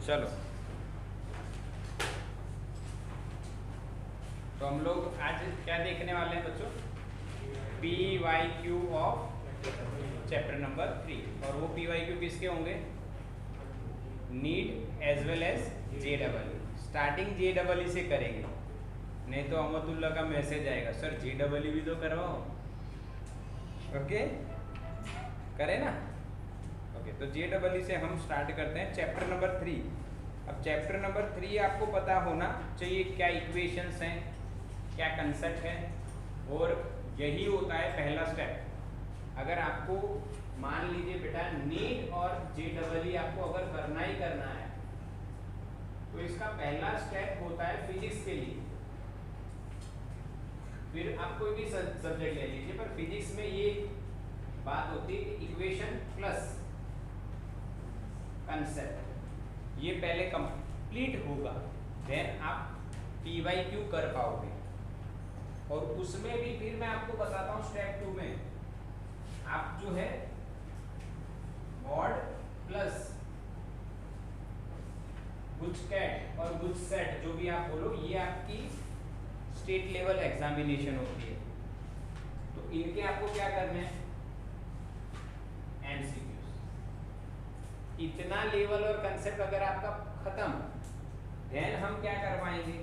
चलो तो हम लोग आज क्या देखने वाले हैं बच्चों? PYQ of chapter number 3। और वो PYQ किसके होंगे? NEET as well as JEE। Starting JEE से करेंगे, नहीं तो अहमदुल्ला का मैसेज आएगा, सर JEE भी तो करवाओ। ओके, करें ना? ओके, तो JEE से हम स्टार्ट करते हैं चैप्टर नंबर 3। अब चैप्टर नंबर 3 आपको पता होना चाहिए क्या इक्वेशंस हैं, क्या कंसेप्ट है, और यही होता है पहला स्टेप। अगर आपको मान लीजिए बेटा नीट और JEE आपको अगर करना ही करना है तो इसका पहला स्टेप होता है फिजिक्स के लिए। फिर आप कोई भी सब्जेक्ट ले लीजिए, पर फिजिक्स में ये बात होती है कि इक्वेशन प्लस कंसेप्ट ये पहले कंप्लीट होगा, देन आप PYQ कर पाओगे। और उसमें भी फिर मैं आपको बताता हूँ स्टेप 2 में आप जो है मॉड प्लस गुजकैट और गुजसेट जो भी आप बोलो, ये आपकी स्टेट लेवल एग्जामिनेशन होती है। तो इनके आपको क्या करने हैं? MCQs। इतना लेवल और कंसेप्ट अगर आपका खत्म, देन हम क्या करवाएंगे?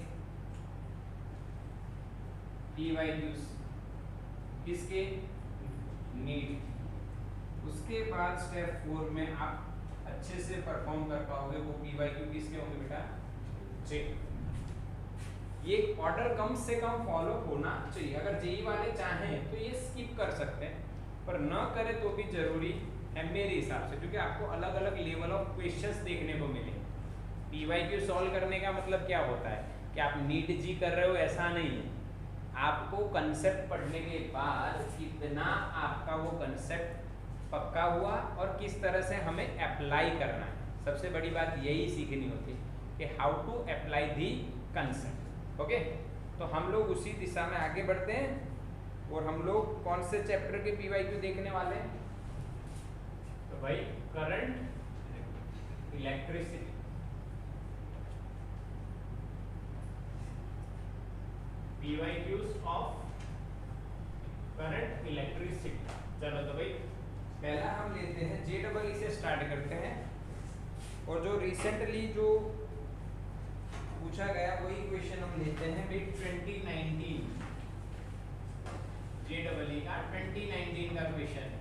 PYQs किसके? नीट। उसके बाद स्टेप 4 में आप अच्छे से परफॉर्म कर पाओगे। वो PYQ किसके होंगे बेटा? ये ऑर्डर कम से कम फॉलो होना चाहिए। अगर JEE वाले चाहें तो ये स्किप कर सकते हैं, पर न करें तो भी जरूरी है मेरे हिसाब से, क्योंकि आपको अलग अलग लेवल ऑफ क्वेश्चंस देखने को मिले। PYQ सॉल्व करने का मतलब क्या होता है कि आप नीट जी कर रहे हो, ऐसा नहीं है। आपको कंसेप्ट पढ़ने के बाद कितना आपका वो कंसेप्ट पक्का हुआ और किस तरह से हमें अप्लाई करना है, सबसे बड़ी बात यही सीखनी होती है कि how to apply the concept. Okay, तो हम लोग उसी दिशा में आगे बढ़ते हैं। और हम लोग कौन से चैप्टर के PYQ देखने वाले हैं? तो भाई current electricity. PYQs of current electricity. चलो तो भाई पहला हम लेते हैं JEE से स्टार्ट करते हैं। और जो रिसेंटली जो पूछा गया वही क्वेश्चन हम लेते हैं भाई 2019 JEE का 2019 का क्वेश्चन है।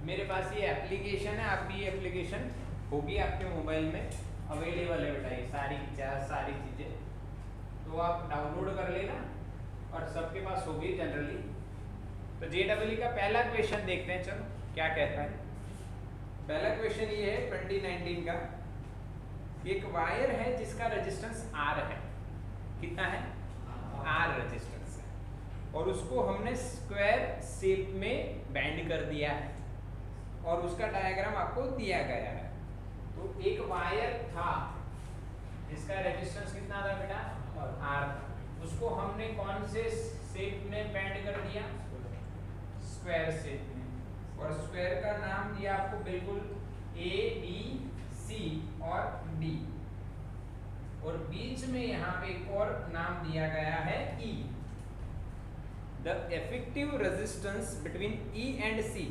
मेरे पास ये एप्लीकेशन है, आप भी ये एप्लीकेशन होगी आपके मोबाइल में अवेलेबल है बेटा। ये सारी चीजें तो आप डाउनलोड कर लेना और सबके पास होगी जनरली। तो JEE का पहला क्वेश्चन देखते हैं, चलो क्या कहता है। पहला क्वेश्चन ये है 2019 का। एक वायर है जिसका रेजिस्टेंस R है। कितना है? R रेजिस्टेंस है। और उसको हमने स्क्वायर शेप में बैंड कर दिया है और उसका डायग्राम आपको दिया गया है। तो एक वायर था जिसका रेजिस्टेंस कितना था बेटा? R। उसको हमने कौन से शेप में बैंड कर दिया? स्क्वायर शेप में। और स्क्वायर का नाम दिया आपको बिल्कुल A B C और D। और बीच में यहाँ पे एक और नाम दिया गया है E। The effective resistance between E and C।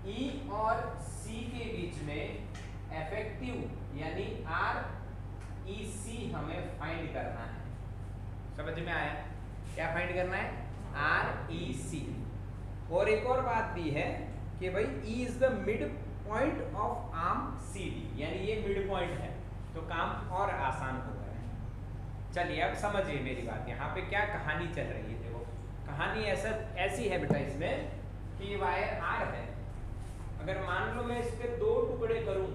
E और C के बीच में इफेक्टिव यानी REC हमें फाइंड करना है। समझ में आया? क्या फाइंड करना है? REC। और एक और बात दी है कि भाई E is the mid point of arm CD, यानी ये मिड पॉइंट है, तो काम और आसान हो गया है। चलिए अब समझिए मेरी बात। यहाँ पे क्या कहानी चल रही है? देखो कहानी ऐसी है बेटा इसमें कि ये वायर R है। अगर मान लो मैं इसके 2 टुकड़े करूं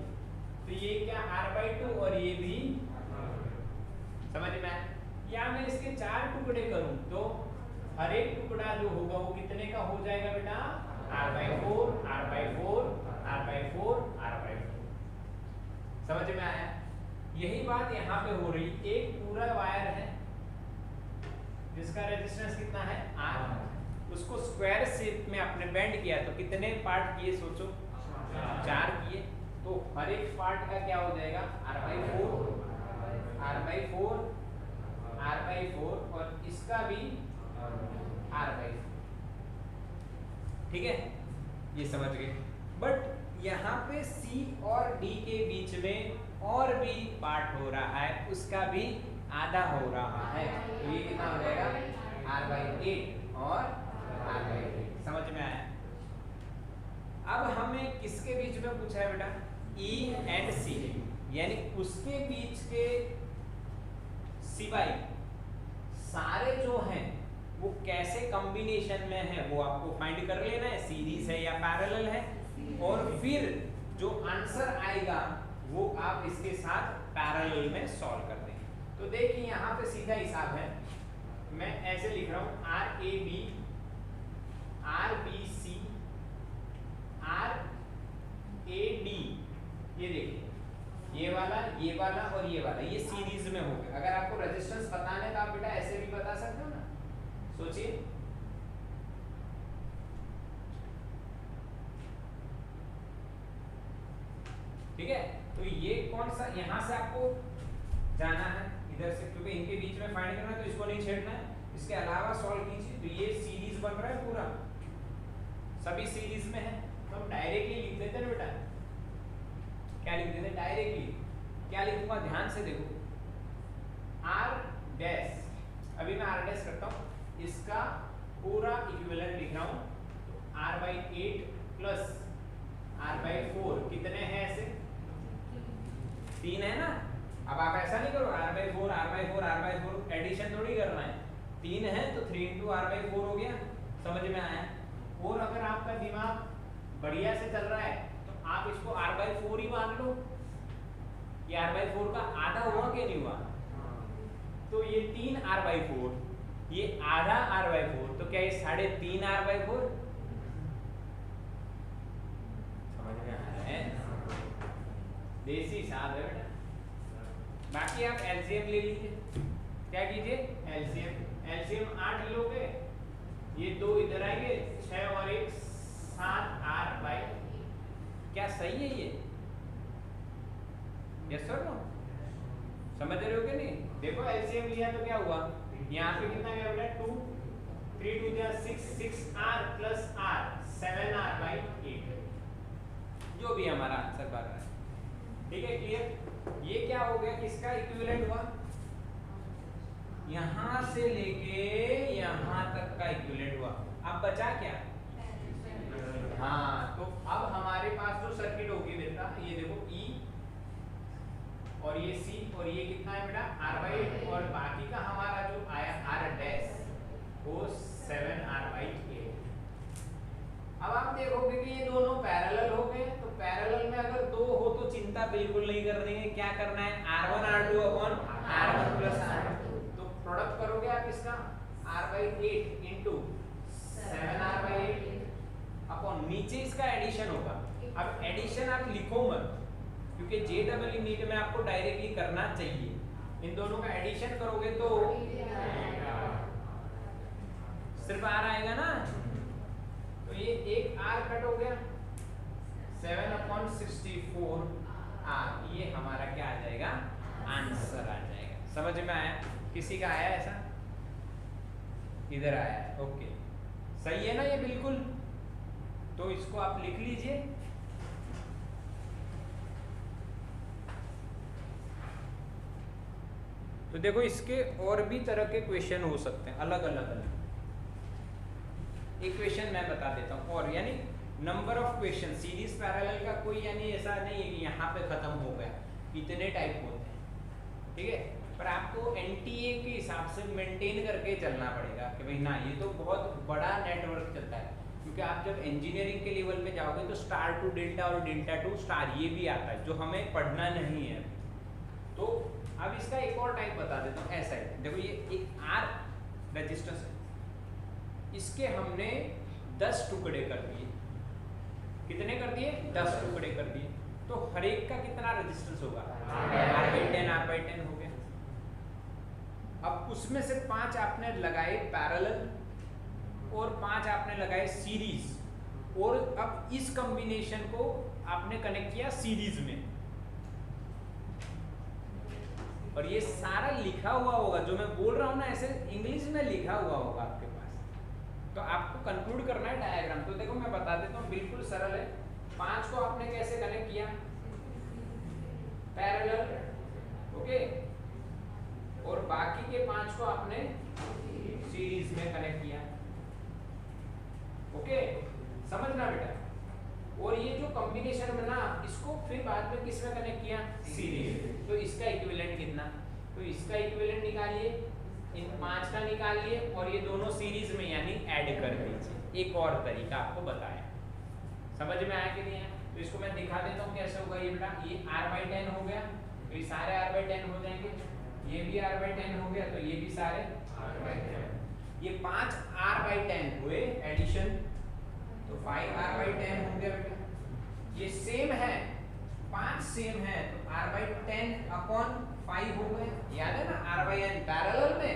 तो ये क्या R/2 और ये भी समझ में आया? या मैं इसके 4 टुकड़े करूं तो हर एक टुकड़ा जो होगा वो कितने का हो जाएगा बेटा? R/4 R/4 R/4 R/4। समझ में आया? यही बात यहाँ पे हो रही। एक पूरा वायर है जिसका रेजिस्टेंस कितना है? R। उसको स्क्वायर शेप में आपने बैंड किया तो कितने पार्ट किए? सोचो, 4 किए। तो हर एक पार्ट का क्या हो जाएगा r/4 r/4 r/4 और इसका भी r/4। ठीक है, ये समझ गए। बट यहाँ पे C और D के बीच में और भी पार्ट हो रहा है, उसका भी आधा हो रहा है, तो ये कितना हो जाएगा r/8 और r/8। समझ में आया? अब हमें किसके बीच में पूछा है बेटा? E एंड C, यानी उसके बीच के सिवाय सारे जो हैं वो कैसे कॉम्बिनेशन में है वो आपको फाइंड कर लेना है, सीरीज है या पैरेलल है, और फिर जो आंसर आएगा वो आप इसके साथ पैरेलल में सॉल्व कर देंगे। तो देखिए यहाँ पे सीधा हिसाब है, मैं ऐसे लिख रहा हूँ RAB RBC RAD, ये देखिए ये वाला और ये वाला, ये सीरीज में हो गया। अगर आपको रेजिस्टेंस बताना है तो आप बेटा ऐसे भी बता सकते हो ना, सोचिए। ठीक है, तो ये कौन सा, यहां से आपको जाना है इधर से, क्योंकि इनके बीच में फाइंड करना है तो इसको नहीं छेड़ना है। इसके अलावा सॉल्व कीजिए, तो ये सीरीज बन रहा है पूरा, सभी सीरीज में है, तो हम डायरेक्टली लिख देते हैं ना बेटा। क्या लिख देते हैं डायरेक्टली? क्या लिखूंगा ध्यान से देखो, R डैश, अभी मैं R डैश करता हूँ, इसका पूरा इक्विवेलेंट लिख रहा हूँ, तो R/8 प्लस R/4 कितने हैं ऐसे? 3 है ना। अब आप ऐसा नहीं करो R/4 R/4 R/4 एडिशन थोड़ी करना है, 3 है तो 3 into R/4 हो गया। समझ में आया? और अगर आपका दिमाग बढ़िया से चल रहा है तो आप इसको R/4 ही मान लो, ये R/4 का आधा हुआ कि नहीं हुआ? तो ये 3 R/4, ये आधा R/4, तो क्या ये 3.5 R/4? समझ में आ रहा है? देसी हिसाब है बेटा। बाकी आप एलसीएम ले लीजिए। क्या कीजिए? एलसीएम 8 लोगे, ये 2 इधर आएंगे, 6 और 1 7 R/8। क्या सही है ये? Yes sir no? समझ रहे हो कि नहीं? देखो एलसीएम लिया तो क्या हुआ, यहाँ पे कितना गया बेटा? 2 3 2 6 6R प्लस R 7R/8, जो भी हमारा आंसर बन रहा है। ठीक है, क्लियर? ये क्या हो गया, किसका इक्विवेलेंट हुआ? यहाँ से लेके यहाँ तक का इक्विवेलेंट हुआ। अब बचा क्या? हाँ, तो अब हमारे पास जो सर्किट होगी बेटा, ये देखो E और ये C और ये कितना है बेटा? R/8, और बाकी का हमारा जो आया R डैश वो 7R/8। अब आप देखोगे कि ये दोनों पैरेलल हो गए, तो पैरेलल में अगर 2 हो तो चिंता बिल्कुल नहीं करनी है। क्या करना है? R1 R2 upon R1 plus R2, तो प्रोडक्ट करोगे आप इसका R/8 इंटू 7R/8 अपॉन नीचे इसका एडिशन होगा। अब एडिशन आप लिखो मत, क्योंकि JEE नीट में आपको डायरेक्टली करना चाहिए। इन दोनों का एडिशन करोगे तो सिर्फ R आएगा ना, तो ये एक R कट हो गया, 7/64 R, ये हमारा क्या आ जाएगा? आंसर आ जाएगा। समझ में आया? किसी का आया ऐसा? इधर आया, ओके, सही है ना ये बिल्कुल? तो इसको आप लिख लीजिए। तो देखो इसके और भी तरह के क्वेश्चन हो सकते हैं, अलग अलग। एक क्वेश्चन मैं बता देता हूँ, और यानी number of question series parallel का कोई यानी ऐसा नहीं है कि यहाँ पे खत्म हो गया, इतने टाइप होते हैं। ठीक है, पर आपको NTA के हिसाब से मेंटेन करके चलना पड़ेगा कि भाई ना, ये तो बहुत बड़ा नेटवर्क चलता है, क्योंकि आप जब इंजीनियरिंग के लेवल में जाओगे तो स्टार टू डेल्टा और डेल्टा टू स्टार ये भी आता है, जो हमें पढ़ना नहीं है। तो अब इसका एक और टाइप बता देता हूँ, ऐसा है। देखो ये एक R रेजिस्टेंस है, इसके हमने 10 टुकड़े कर दिए। कितने कर दिए? 10 टुकड़े कर दिए। तो हर एक का कितना रेजिस्टेंस होगा? R/10 R/10 हो गया। अब उसमें से 5 आपने लगाए पैरेलल और 5 आपने लगाए सीरीज, और अब इस कॉम्बिनेशन को आपने कनेक्ट किया सीरीज में, और ये सारा लिखा हुआ होगा जो मैं बोल रहा हूं ना, ऐसे इंग्लिश में लिखा हुआ होगा आपके पास। तो आपको कंक्लूड करना है डायग्राम। तो देखो मैं बता देता हूँ, बिल्कुल सरल है। 5 को आपने कैसे कनेक्ट किया, पैरेलल, ओके, और बाकी के 5 को आपने सीरीज में कनेक्ट किया, ओके, समझना बेटा। और ये जो कॉम्बिनेशन बना, इसको फिर बाद में किस में कनेक्ट किया, सीरीज। तो इसका इक्विवेलेंट कितना, तो इसका इक्विवेलेंट निकालिए, इन 5 का निकालिए, और ये दोनों सीरीज में यानी ऐड कर दीजिए। एक और तरीका आपको बताया, समझ में आया कि नहीं आया? तो इसको मैं दिखा देता हूँ कैसे होगा ये बेटा। ये r/10 हो गया, तो ये सारे r/10 हो जाएंगे, ये भी r/10 हो गया, तो ये भी सारे r/10। ये 5 r/10 हुए एडिशन, तो 5r/10 हो गया बेटा। ये सेम है, 5 सेम है, तो r/10/5 हो गए। याद है ना, r/n पैरेलल में,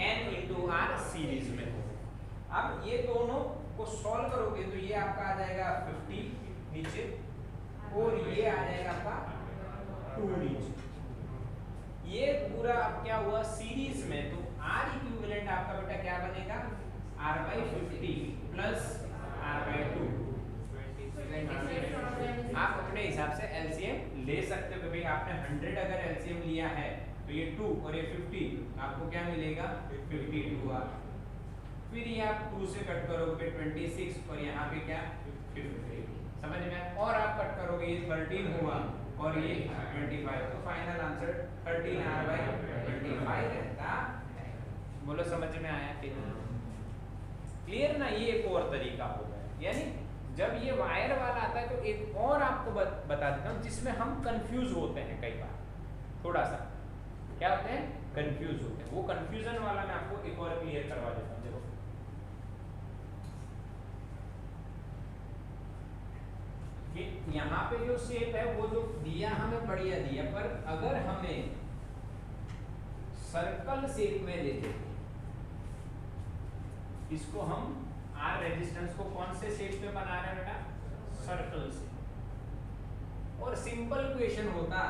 n into r सीरीज में हो। अब ये दोनों को सॉल्व करोगे तो ये आपका आ जाएगा 50 नीचे, और ये आ जाएगा आपका 2 नीचे। ये पूरा अब क्या हुआ सीरीज में, तो r इक्विवेलेंट आपका बेटा क्या बनेगा, r/50 प्लस r/2। आप अपने हिसाब से एलसीएम ले सकते हो कि भाई आपने 100 अगर एलसीएम लिया है तो ये 2 और ये 50, आपको क्या मिलेगा 52। फिर ये आप 2 से कट करोगे 26, और यहाँ पे क्या 50, समझ में। और आप कट करोगे, ये 13 हुआ और ये 25, तो फाइनल आंसर 13r/25 रहता है। बोलो समझ में आया कि क्लियर ना? ये एक और तरीका होगा। यानी जब ये वायर वाला आता है तो एक और आपको बता देता हूँ जिसमें हम कंफ्यूज होते हैं कई बार, थोड़ा सा क्या होते हैं, कंफ्यूज होते हैं। वो कंफ्यूजन वाला मैं आपको एक और क्लियर करवा देता हूँ। देखो कि यहाँ पे जो शेप है वो जो दिया हमें बढ़िया दिया, पर अगर हमें सर्कल शेप में लेते, इसको हम आर रेजिस्टेंस को कौन से शेप में बना रहे हैं बेटा, सर्कल से। और सिंपल क्वेश्चन होता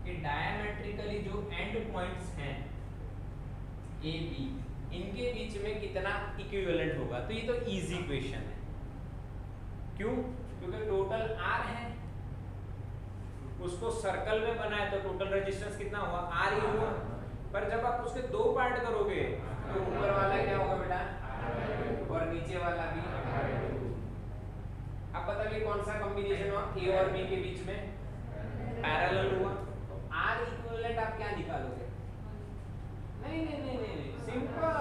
कि डायमेट्रिकली जो एंड पॉइंट्स हैं ए बी, इनके बीच में कितना इक्विवेलेंट होगा। तो ये तो इजी क्वेश्चन है, क्यों? क्योंकि टोटल आर है, उसको सर्कल में बनाए तो टोटल रेजिस्टेंस कितना हुआ, आर ही हुआ। पर जब आप उसके 2 पार्ट करोगे तो ऊपर वाला क्या होगा बेटा, और नीचे वाला भी। अब बताइए कौन सा कॉम्बिनेशन हुआ, ए और बी के बीच में पैरेलल हुआ। तो आर इक्विवेलेंट आप क्या निकालोगे, नहीं नहीं नहीं नहीं, सिंपल।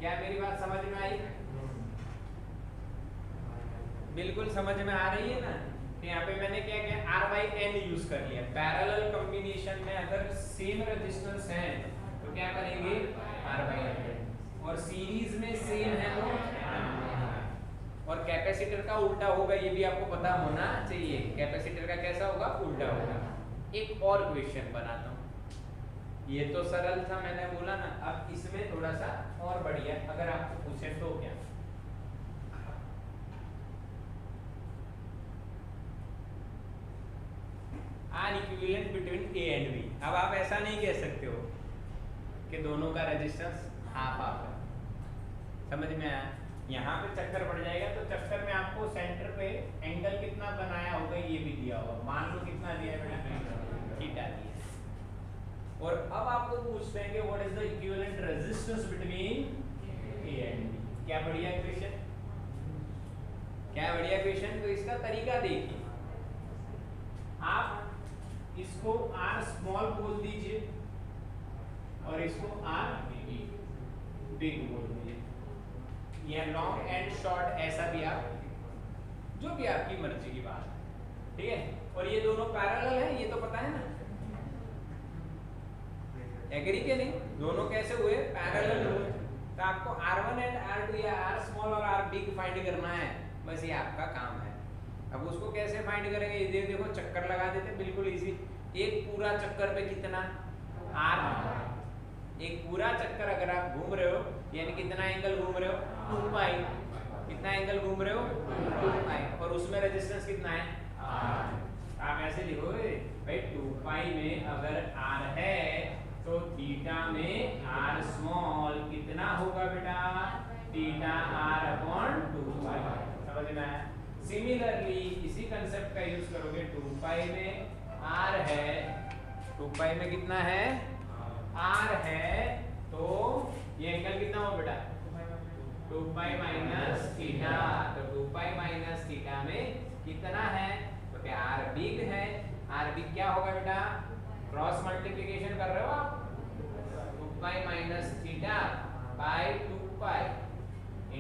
क्या मेरी बात समझ में आई? बिल्कुल समझ में आ रही है ना? तो यहाँ पे मैंने क्या किया, r/n यूज कर लिया। पैरेलल कॉम्बिनेशन में अगर सेम रेजिस्टेंस है तो क्या करेंगे, r/n, और सीरीज में सेम है तो, और कैपेसिटर का उल्टा होगा, ये भी आपको पता होना चाहिए। कैपेसिटर का कैसा होगा, उल्टा होगा। एक और क्वेश्चन बनाता हूँ, ये तो सरल था मैंने बोला ना, अब इसमें थोड़ा सा और बढ़िया, अगर आपको पूछे तो क्या, are equivalent between A and B. अब आप ऐसा नहीं कह सकते हो कि दोनों का रेजिस्टेंस हाफ हाफ है, समझ में आया? यहाँ पे चक्कर पड़ जाएगा, तो चक्कर में आपको सेंटर पे एंगल कितना बनाया होगा ये भी दिया होगा। मान लो कितना दिया है बेटा, थीटा दिया। और अब आपको पूछते हैं कि what is the equivalent resistance between A and B. क्या बढ़िया क्वेश्चन, क्या बढ़िया क्वेश्चन। तो इसका तरीका देखिए, आप इसको r स्मॉल बोल दीजिए और इसको r बिग बोल दीजिए, या लॉन्ग एंड शॉर्ट, ऐसा भी आप, जो भी आपकी मर्जी की बात है, ठीक है। और ये दोनों पैरेलल है, ये तो पता है ना, एग्री के नहीं? दोनों कैसे हुए, पैरेलल हुए। तो आपको r1 एंड r2 या r स्मॉल और r बिग फाइंड करना है, बस ये आपका काम है। अब उसको कैसे फाइंड करेंगे, ये देखो चक्कर लगा देते, बिल्कुल इजी। एक पूरा चक्कर पे कितना, r, एक पूरा चक्कर अगर आप घूम रहे हो यानी कितना एंगल घूम रहे हो, 2 पाई, कितना एंगल घूम रहे हो 2 पाई, और उसमें रेजिस्टेंस कितना है आप ऐसे लिखोगे भाई 2 पाई में अगर r है तो थीटा में r स्मॉल कितना होगा बेटा थीटा r अपॉन 2 पाई। समझ में आया? सिमिलरली इसी कंसेप्ट का यूज करोगे 2 पाई में r है 2 पाई में कितना है r है तो ये एंगल कितना हो बेटा 2 पाई माइनस थीटा, तो 2 पाई माइनस थीटा में कितना है तो क्या r बिग है, r बिग क्या होगा बेटा क्रॉस मल्टीप्लिकेशन कर रहे हो आप 2 pi minus theta by 2 pi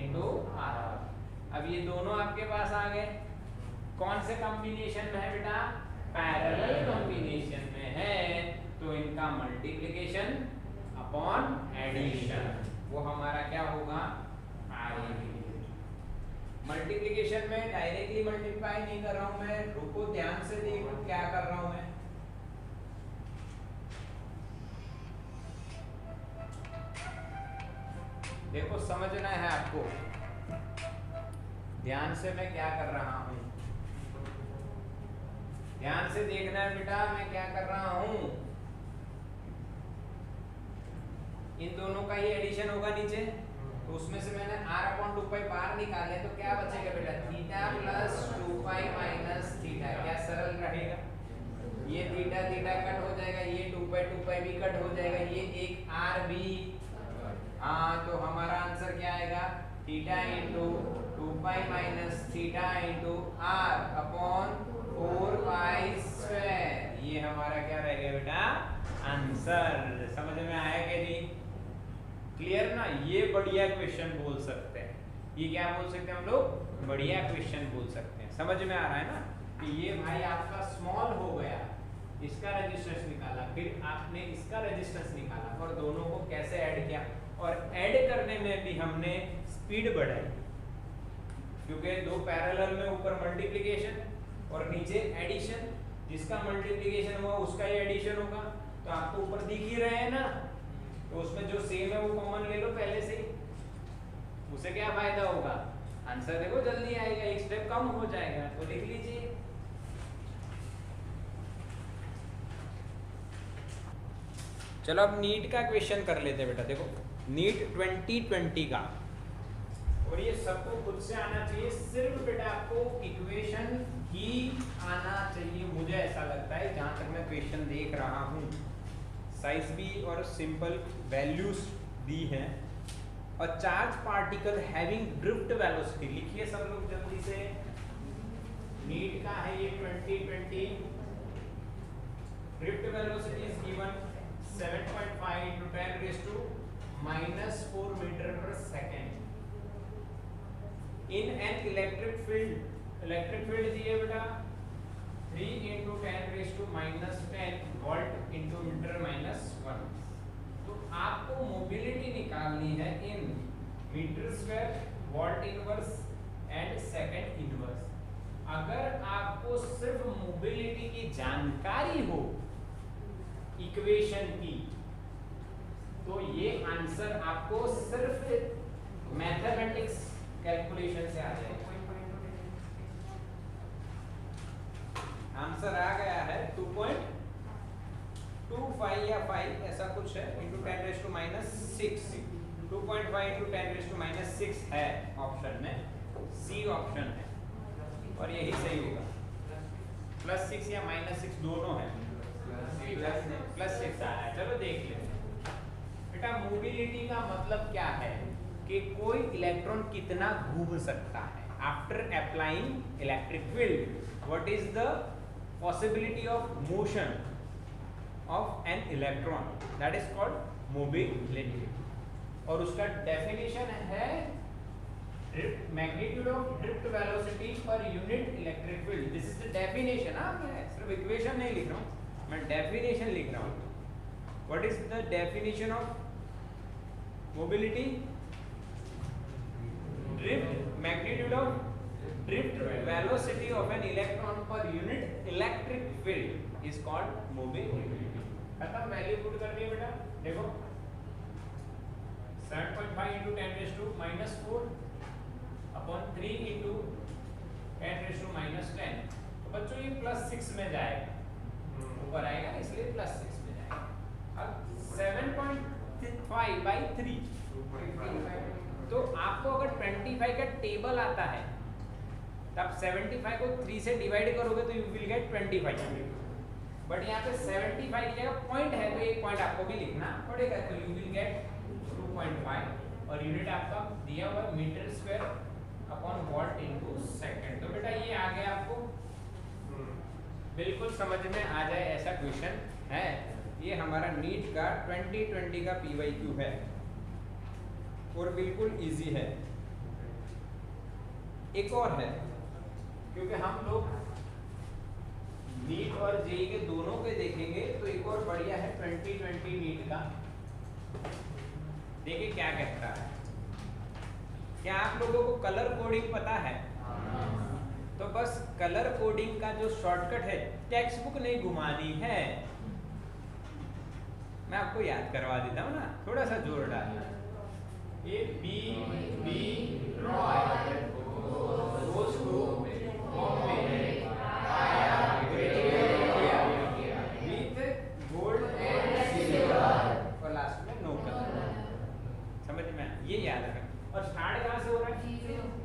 into r। अब ये दोनों आपके पास आ गए, कौन से कॉम्बिनेशन में है बेटा पैरेलल कॉम्बिनेशन में है तो इनका मल्टीप्लिकेशन अपॉन एडिशन वो हमारा क्या होगा मल्टीप्लिकेशन में डायरेक्टली मल्टीप्लाई नहीं कर रहा हूं मैं, रुको ध्यान से देखो क्या कर रहा हूं मैं। देखो समझना है आपको, ध्यान से मैं क्या कर रहा हूं, ध्यान से देखना है बेटा मैं क्या कर रहा हूं। इन दोनों का ही एडिशन होगा नीचे, तो उसमें से मैंने r अपॉन 2 पाई बाहर निकाले तो क्या बचेगा बेटा theta plus 2 pi minus theta, क्या सरल रहेगा, ये थीटा थीटा कट हो जाएगा, ये 2 पाई भी कट हो जाएगा, ये एक r भी, हाँ तो हमारा आंसर क्या आएगा theta into 2 pi minus theta into r upon 4 pi square, ये हमारा क्या रह गया बेटा आंसर। समझ में आया कि नहीं? क्लियर ना? ये बढ़िया क्वेश्चन बोल सकते हैं, ये क्या बोल सकते हैं हम लोग बढ़िया क्वेश्चन बोल सकते हैं। समझ में आ रहा है ना कि ये भाई आपका स्मॉल हो गया, इसका रेजिस्टेंस निकाला, फिर आपने इसका रेजिस्टेंस निकाला और दोनों को कैसे ऐड किया, और ऐड करने में भी हमने स्पीड बढ़ाई क्योंकि दो पैरेलल में ऊपर मल्टीप्लिकेशन और नीचे एडिशन, जिसका मल्टीप्लिकेशन हुआ उसका ही एडिशन होगा, तो आपको ऊपर दिख ही रहे हैं ना, तो उसमें जो सेम है वो कॉमन ले लो पहले से ही, उसे क्या फायदा होगा आंसर देखो जल्दी आएगा, एक स्टेप कम हो जाएगा, तो लिख लीजिए। चलो अब नीट का क्वेश्चन कर लेते हैं बेटा। देखो नीट 2020 का, और ये सबको खुद से आना चाहिए, सिर्फ बेटा आपको इक्वेशन ही आना चाहिए, मुझे ऐसा लगता है जहां तक मैं क्वेश्चन देख रहा हूं। साइज भी और सिंपल वैल्यूज दी हैं, और charge particle having drift velocity लिखिए सब लोग जल्दी से। नीट का है ये 2020, drift velocity is given 7.5 into 10 raised to -4 meter per second in an electric field दिए बेटा 3 into 10 raised to -10 volt into meter -1। तो आपको मोबिलिटी निकालनी है in meter square, volt inverse and second inverse. अगर आपको सिर्फ मोबिलिटी की जानकारी हो इक्वेशन की, तो ये आंसर आपको सिर्फ मैथमेटिक्स कैलकुलेशन से आ जाएगा। आंसर आ गया है 2.25 या 5 ऐसा कुछ है into 10 raise to -6, 2.5 into 10 raise to -6 है ऑप्शन में, सी ऑप्शन है, और यही सही होगा। +6 या -6 दोनों है, +6 आ है। चलो देख लेते बेटा, मोबिलिटी का मतलब क्या है कि कोई इलेक्ट्रॉन कितना घूम सकता है after applying electric field, what is the possibility of motion of an electron, that is called mobility, और उसका definition है magnitude of drift velocity per unit electric field। this is the definition। हाँ मैं सिर्फ equation नहीं लिख रहा हूँ, मैं definition लिख रहा हूँ। what is the definition of mobility? drift magnitude of drift velocity of an electron per unit electric field is called mobility। खत्म, वैल्यू पुट कर दिए बेटा। देखो 7.5 into 10 raised to -4, upon 3 into 10⁻⁻10। तो बच्चों ये +6 में जाएगा, ऊपर आएगा इसलिए +6 में जाएगा। अब 7.5/3, तो आपको अगर 25 का टेबल आता है तब 75 को 3 से डिवाइड करोगे तो यू विल गेट 25। बट यहाँ पे 75 की जगह पॉइंट है तो एक पॉइंट आपको भी लिखना पड़ेगा, तो यू विल गेट 2.5 और यूनिट आपका दिया हुआ metre square upon watt into second. तो बेटा ये आ गया, आपको बिल्कुल समझ में आ जाए ऐसा क्वेश्चन है। ये हमारा नीट का 2020 का PYQ है और बिल्कुल इजी है। एक और है, क्योंकि हम लोग नीट और जेई के दोनों के देखेंगे तो एक और बढ़िया है 2020 नीट का। देखिए क्या कहता है। क्या आप लोगों को कलर कोडिंग पता है? तो बस कलर कोडिंग का जो शॉर्टकट है, टेक्स्ट बुक नहीं घुमानी है, मैं आपको याद करवा देता हूँ ना, थोड़ा सा जोर डालना। ये B Roy goes to Bombay with gold and silver और लास्ट में नो कलर। समझ में? ये याद रखें। और स्टार्ट कहाँ से हो रहा है?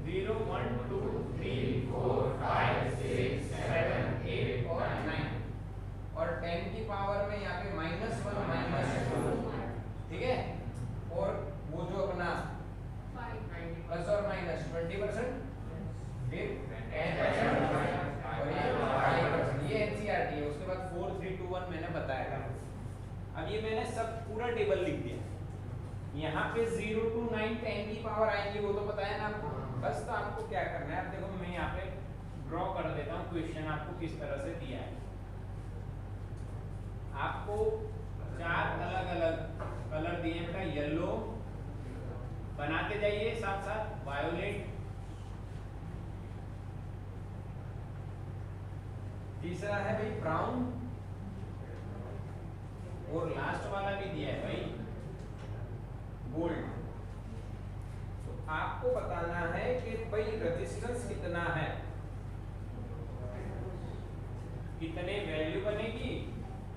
0 1 2 3 4 5 6 7 8 और 9 और 10 की पावर में यहाँ पे -1 -2, ठीक है। और वो जो अपना प्लस और माइनस 20%, फिर 10% और ये 5%। ये NCERT है। उसके बाद 4 3 2 1 मैंने बताया था। अब ये मैंने सब पूरा टेबल लिख दिया। यहाँ पे 0 to 9 10 की पावर आएंगी, वो तो पता है ना आपको। बस तो आपको क्या करना है, आप देखो मैं यहाँ पे ड्रॉ कर देता हूँ क्वेश्चन आपको किस तरह से दिया है। आपको 4 अलग-अलग कलर दिए हैं बेटा। येलो बनाते जाइए साथ साथ, वायोलेट, तीसरा है भाई ब्राउन और लास्ट वाला भी दिया है भाई गोल्ड। तो आपको बताना है कि भाई रेजिस्टेंस कितना है, कितने वैल्यू बनेगी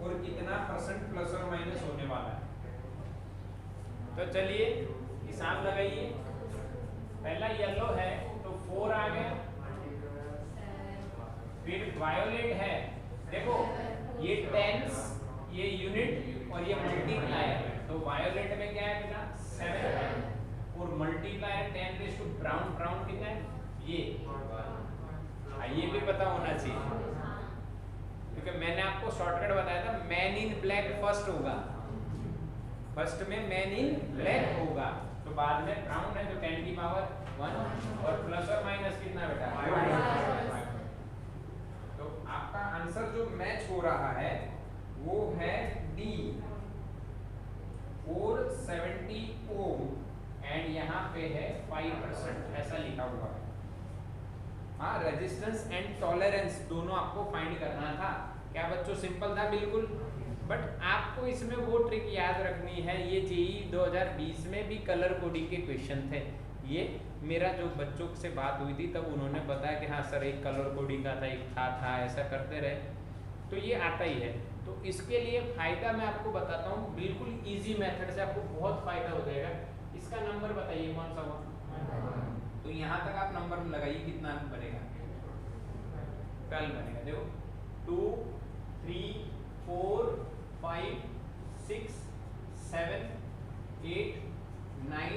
और कितना % प्लस और माइनस होने वाला है। तो चलिए हिसाब लगाइए। पहला येलो है तो 4 आ गया, फिर वायोलेट है, देखो ये टेंस, ये यूनिट और ये मल्टीप्लायर। तो वायोलेट में क्या है बेटा 7 और मल्टीप्लायर 10 टू ब्राउन। ब्राउन कितना है ये भी पता होना चाहिए, क्योंकि मैंने आपको शॉर्टकट बताया था। मैन इन ब्लैक फर्स्ट होगा, फर्स्ट में मैन इन ब्लैक होगा, तो बाद में ब्राउन है जो 10 की पावर 1 और प्लस और माइनस कितना बेटा 5। तो आपका आंसर जो मैच हो रहा है वो है डी 470 ओम एंड यहाँ पे है 5%, ऐसा लिखा हुआ है। हाँ, रेजिस्टेंस एंड टॉलरेंस दोनों आपको फाइंड करना था। क्या बच्चों सिंपल था बिल्कुल। बट आपको इसमें वो ट्रिक याद रखनी है, ये जेईई 2020 में भी कलर कोडिंग के क्वेश्चन थे। ये मेरा जो बच्चों से बात हुई थी तब उन्होंने बताया कि हाँ सर एक कलर कोडिंग का था, एक था ऐसा करते रहे, तो ये आता ही है। तो इसके लिए फ़ायदा मैं आपको बताता हूँ, बिल्कुल इजी मेथड से आपको बहुत फ़ायदा हो जाएगा। इसका नंबर बताइए कौन सा हुआ। तो यहाँ तक आप नंबर लगाइए, कितना बनेगा 12 बनेगा। देखो 2 3 4 5 6 7 8 9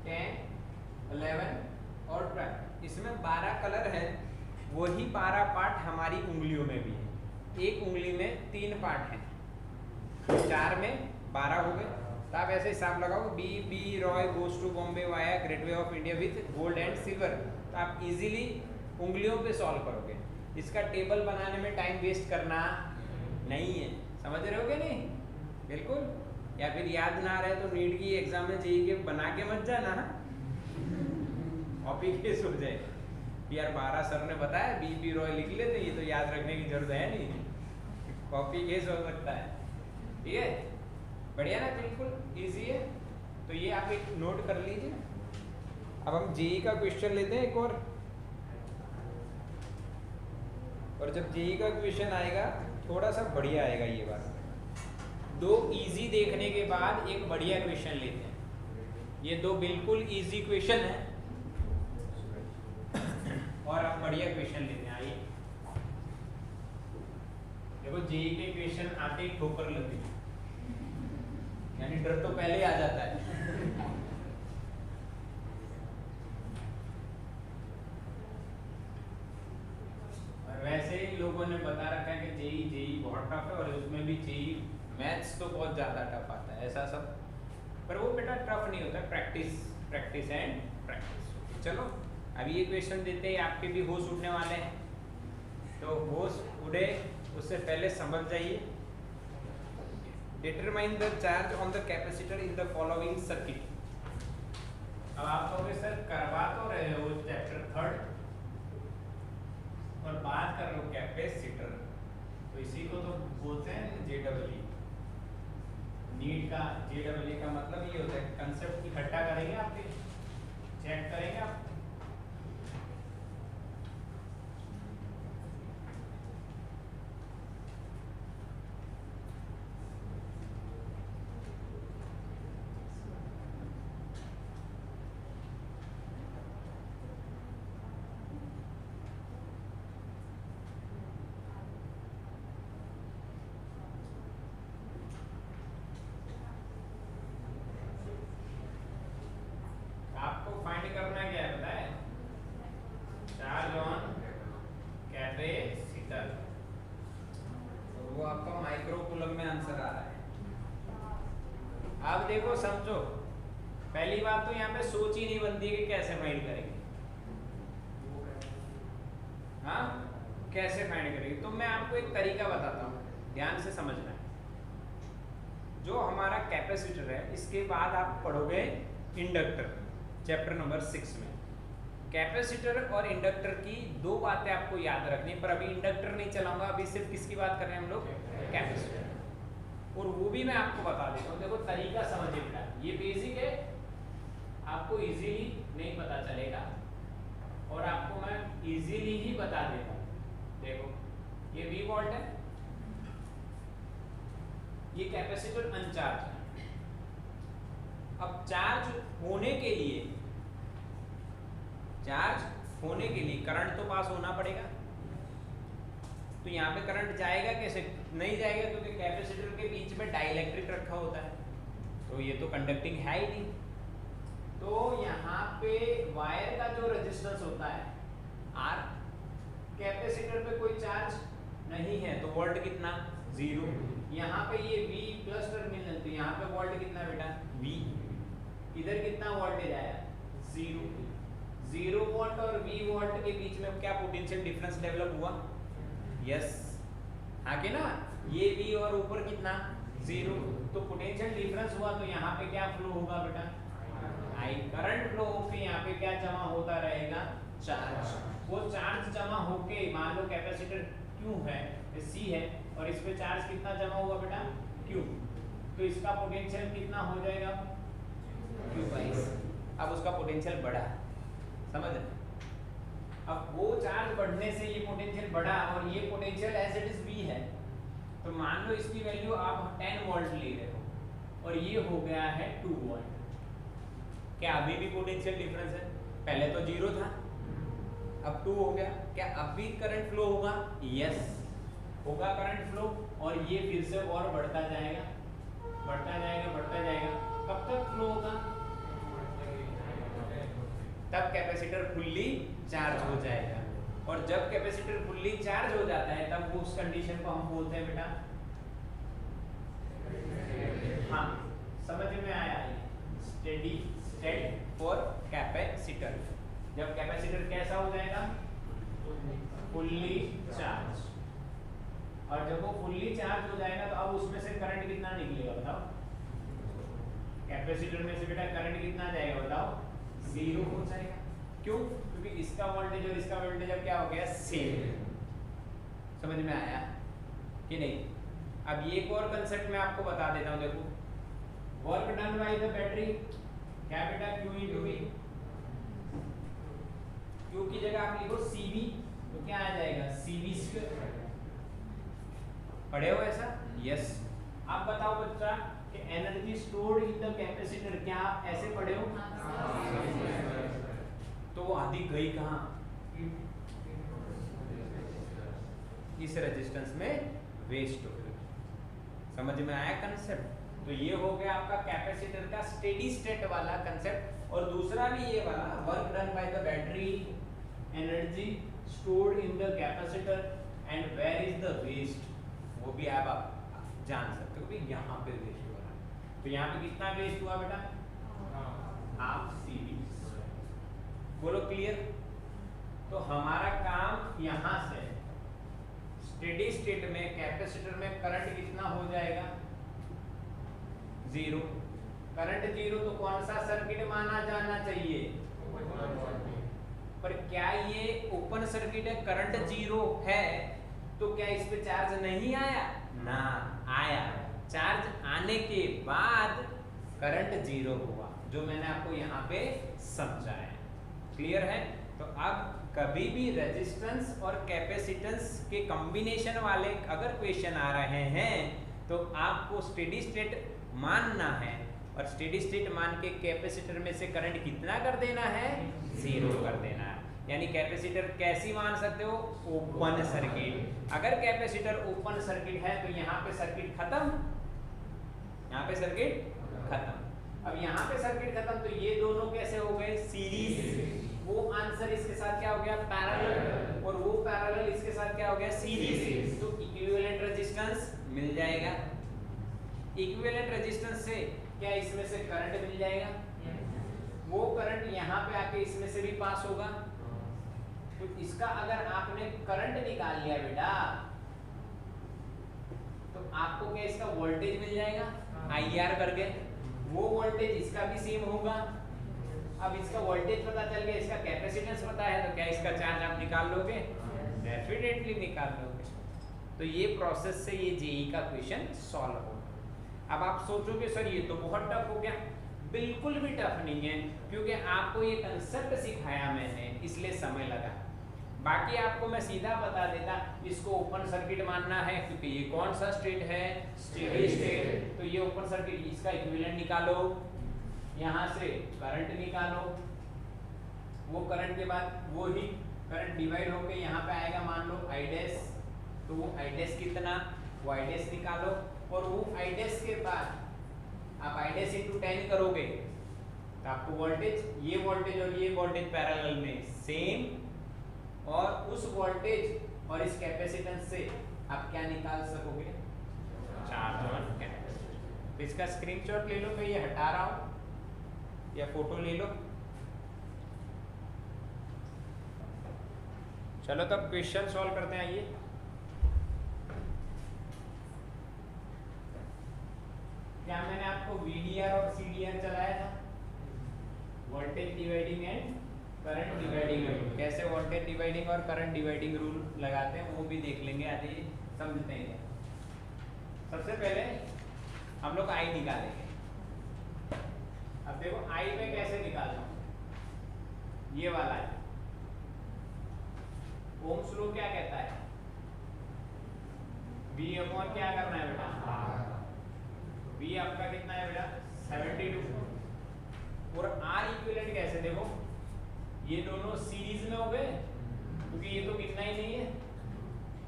10 11 और 12। इसमें 12 कलर हैं, वही 12 पार्ट हमारी उंगलियों में भी है। एक उंगली में 3 पार्ट हैं, 4 में 12 हो गए। तो आप ऐसे हिसाब लगाओ, B Roy goes to Bombay via gateway of India with gold and silver. तो आप इजीली उंगलियों पे सॉल्व करोगे। इसका टेबल बनाने में टाइम वेस्ट करना नहीं है, समझ रहे हो कि नहीं? बिल्कुल। या फिर याद ना आ रहा है तो नीट की एग्जाम में चाहिए कि बना के मत जाना, कॉपी केस हो जाए कि यार 12 सर ने बताया, बी रॉय लिख लेते, ये तो याद रखने की जरूरत है नहीं, कॉपी केस हो सकता है। ठीक है, बढ़िया ना, बिल्कुल इजी है। तो ये आप एक नोट कर लीजिए। अब हम जेई का क्वेश्चन लेते हैं एक और जब जेई का क्वेश्चन आएगा थोड़ा सा बढ़िया आएगा ये बात। दो इजी देखने के बाद एक बढ़िया क्वेश्चन लेते हैं। ये दो बिल्कुल इजी क्वेश्चन है और आप बढ़िया क्वेश्चन लेते हैं। आइए देखो, जेई के क्वेश्चन आते ही ठोकर लगती है, यानी डर तो पहले आ जाता है। वैसे ही लोगों ने बता रखा है कि जेई बहुत टफ है और उसमें भी जेई मैथ्स तो बहुत ज़्यादा टफ आता है, ऐसा सब। पर वो बेटा टफ नहीं होता, प्रैक्टिस एंड प्रैक्टिस। चलो अभी ये क्वेश्चन देते ही आपके भी होश उड़ने वाले हैं, तो होश उड़े उससे पहले समझ जाइए। Determine the charge on the capacitor in the following circuit. अब आप कहोगे सर करवा तो रहे हो चैप्टर 3 और बात कर रहे हो कैपेसिटर, तो इसी को तो बोलते हैं जेडब्ल्यू। नीट का जेडब्ल्यू का मतलब ये होता है कंसेप्ट इकट्ठा करेंगे, आपके चेक करेंगे आप। आपको फाइंड करना क्या है पता है? चार्ज ऑन कैपेसिटर, वो आपका माइक्रो कूलम में आंसर आ रहा है। अब देखो समझो, पहली बात तो यहाँ पे सोच ही नहीं बनती है कि कैसे फाइंड करेंगे। हाँ, कैसे फाइंड करेंगे? तो मैं आपको एक तरीका बताता हूँ, ध्यान से समझना है। जो हमारा कैपेसिटर है, इसके बाद आप पढ़ोगे इंडक्टर, चैप्टर नंबर 6 में। कैपेसिटर और इंडक्टर की दो बातें आपको याद रखनी, पर अभी इंडक्टर नहीं चलाऊंगा, अभी सिर्फ किसकी बात कर रहे हैं हम लोग? कैपेसिटर। और वो भी मैं आपको बता देता हूँ। देखो तरीका समझिए बेटा, ये बेसिक है, आपको इजीली नहीं पता चलेगा और आपको मैं इजीली ही बता देता हूँ। देखो ये V वोल्ट है, ये कैपेसिटर अनचार्ज है। अब चार्ज होने के लिए करंट तो पास होना पड़ेगा। तो यहाँ पे करंट जाएगा कैसे? नहीं जाएगा, क्योंकि कैपेसिटर के बीच में डाइलेक्ट्रिक रखा होता है, तो ये तो कंडक्टिंग है ही नहीं। तो यहाँ पे वायर का जो रेजिस्टेंस होता है R, कैपेसिटर पे कोई चार्ज नहीं है, तो वोल्ट कितना? 0। यहाँ पे ये V प्लस टर्मिनल, तो यहाँ पे वोल्ट कितना बेटा? V। इधर कितना वोल्टेज आया? 0 वोल्ट और V वोल्ट के बीच में क्या पोटेंशियल डिफरेंस डेवलप हुआ? यस, हाँ कि ना? ये V और ऊपर कितना? 0, तो पोटेंशियल डिफरेंस हुआ, तो यहाँ पे क्या फ्लो होगा बेटा? I। करंट फ्लो होके यहाँ पे क्या जमा होता रहेगा? चार्ज। वो चार्ज जमा होके, मान लो कैपेसिटर Q है, C है, और इस पे चार्ज कितना जमा हुआ बेटा? Q। तो इसका पोटेंशियल कितना हो जाएगा? Q/S। अब उसका पोटेंशियल बढ़ा, समझ रहे? अब वो चार्ज बढ़ने से ये पोटेंशियल बढ़ा, और ये potential as it is V है, तो मान लो इसकी वैल्यू आप 10 वोल्ट ले रहे हो और ये हो गया है 2 वोल्ट। क्या अभी भी पोटेंशियल डिफरेंस है? पहले तो 0 था, अब 2 हो गया। क्या अब भी करंट फ्लो होगा? यस, होगा करंट फ्लो, और ये फिर से और बढ़ता जाएगा, बढ़ता जाएगा, बढ़ता जाएगा। कब तक फ्लो होगा? तब कैपेसिटर फुल्ली चार्ज हो जाएगा। और जब कैपेसिटर फुल्ली चार्ज हो जाता है, तब उस कंडीशन को हम बोलते हैं बेटा, हाँ समझ में आया, स्टेडी स्टेट फॉर कैपेसिटर। जब कैपेसिटर कैसा हो जाएगा? Fully charge. और जब वो फुल्ली चार्ज हो जाएगा, तो अब उसमें से करंट कितना निकलेगा बताओ? कैपेसिटर में से बेटा करंट कितना जाएगा बताओ? 0 हो जाएगा। क्यों? क्योंकि इसका वोल्टेज और इसका वोल्टेज अब क्या हो गया? सेम। समझ में आया कि नहीं? अब ये एक और कंसेप्ट मैं आपको बता देता हूँ। देखो, work done by the battery क्या बेटा? Q × V। Q की जगह आप लिखो CV, तो क्या आ जाएगा CV²। पढ़े हो ऐसा? यस। आप बताओ बच्चा कि energy stored in the capacitor, क्या आप ऐसे पढ़े हो? तो वो आधी गई कहाँ? इस रेजिस्टेंस में वेस्ट हो गई। समझ में आया कंसेप्ट? तो ये हो गया आपका कैपेसिटर का स्टेडी स्टेट वाला कंसेप्ट। और दूसरा भी ये वाला, work done by the battery, energy stored in the capacitor and where is the waste, वो भी आप जान सकते हो कि यहाँ पे वेस्ट हो रहा है। तो यहाँ पे कितना वेस्ट हुआ बेटा? Half CV। बोलो क्लियर? तो हमारा काम यहाँ से स्टेडी स्टेट में कैपेसिटर में करंट कितना हो जाएगा? 0। करंट 0 तो कौन सा सर्किट माना जाना चाहिए? पर क्या ये ओपन सर्किट है, करंट 0 है, तो क्या इस पे चार्ज नहीं आया? ना, आया। चार्ज आने के बाद करंट 0 हुआ, जो मैंने आपको यहाँ पे समझाया। क्लियर है? तो अब कभी भी रेजिस्टेंस और कैपेसिटेंस के कॉम्बिनेशन वाले अगर क्वेश्चन आ रहे हैं तो आपको स्टेडी स्टेट मानना है, और स्टेडी स्टेट मान के कैपेसिटर में से करंट कितना कर देना है? 0 कर देना है। यानी कैपेसिटर कैसी मान सकते हो? Open circuit. अगर कैपेसिटर ओपन सर्किट है तो यहाँ पे सर्किट खत्म, यहाँ पे सर्किट खत्म। अब यहाँ पे सर्किट खत्म, तो ये दोनों कैसे हो गए? सीरीज। वो आंसर इसके साथ क्या हो गया? पैरेलल। और वो पैरेलल इसके साथ क्या हो गया? सीरीज। तो इक्विवेलेंट रेजिस्टेंस मिल जाएगा। इक्विवेलेंट रेजिस्टेंस से क्या इसमें से करंट मिल जाएगा? वो करंट यहाँ पे आके इसमें से भी पास होगा। तो इसका अगर आपने करंट निकाल लिया बेटा, तो आपको क्या इसका वोल्टेज मिल जाएगा? IR करके। वो वोल्टेज इसका भी सेम होगा। अब इसका वोल्टेज पता चल गया, इसका कैपेसिटेंस पता है, तो क्या इसका चार्ज आप निकाल लोगे? डेफिनेटली निकाल लोगे। तो ये प्रोसेस से ये जेई का क्वेश्चन सॉल्व होगा। अब आप सोचोगे सर ये तो बहुत टफ हो गया। बिल्कुल भी टफ नहीं है, क्योंकि आपको ये कंसेप्ट सिखाया मैंने, इसलिए समय लगा। बाकी आपको मैं सीधा बता देता, इसको ओपन सर्किट मानना है, क्योंकि ये कौन सा स्टेट है? Steady state. तो ये ओपन सर्किट, इसका इक्विवेलेंट निकालो, यहाँ से करंट निकालो। वो करंट के बाद वो ही करंट डिवाइड होके यहाँ पे आएगा, मान लो I डैश। तो वो I डैश कितना? वो I डैश निकालो। और वो I डैश के बाद आप I डैश इंटू 10 करोगे तो आपको वोल्टेज, ये वोल्टेज और ये वोल्टेज पैरेलल में सेम, और उस वोल्टेज और इस कैपेसिटेंस से आप क्या निकाल सकोगे? Charge on capacitor. तो इसका स्क्रीनशॉट ले लो, मैं ये हटा रहा हूं, या फोटो ले लो। चलो तब क्वेश्चन सॉल्व करते हैं। आइए, क्या मैंने आपको VDR और CDR चलाया था? Voltage dividing and current dividing rule. कैसे वोल्टेज डिवाइडिंग और करंट डिवाइडिंग रूल लगाते हैं वो भी देख लेंगे, आज ये समझते हैं। सबसे पहले हम लोग I निकालेंगे। अब देखो I में कैसे निकालना है, ये वाला है। ओम्स लॉ क्या कहता है? V अपॉन क्या करना है बेटा? V आपका कितना है बेटा? 72। और R इक्विवेलेंट कैसे? देखो ये दोनों सीरीज में हो गए, क्योंकि ये तो कितना ही नहीं है,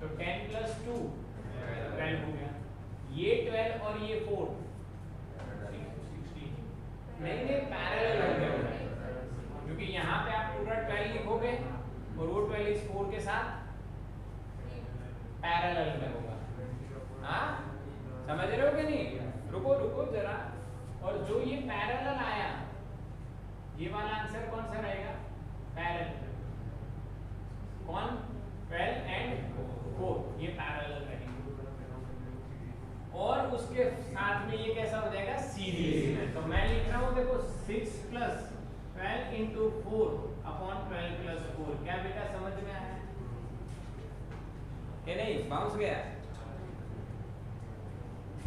तो 10 + 2 12 हो गया। ये 12 और ये 4 16 नहीं पैरेलल हो गया, क्योंकि यहाँ पे आप पूरा 12 लिखोगे और वो 12 इस 4 के साथ पैरेलल में होगा। हाँ, समझ रहे हो कि नहीं? रुको जरा। और जो ये पैरेलल आया, ये वाला आंसर कौन सा रहेगा? पैरेलल। कौन? 12 एंड 4, ये पैरेलल रहेंगे। और उसके साथ में ये कैसा हो जाएगा? सीरीज में। तो मैं लिख रहा हूँ, देखो 6 + 12 × 4 अपॉन 12 + 4। क्या बेटा समझ में आया? ये नहीं बाउंस गया?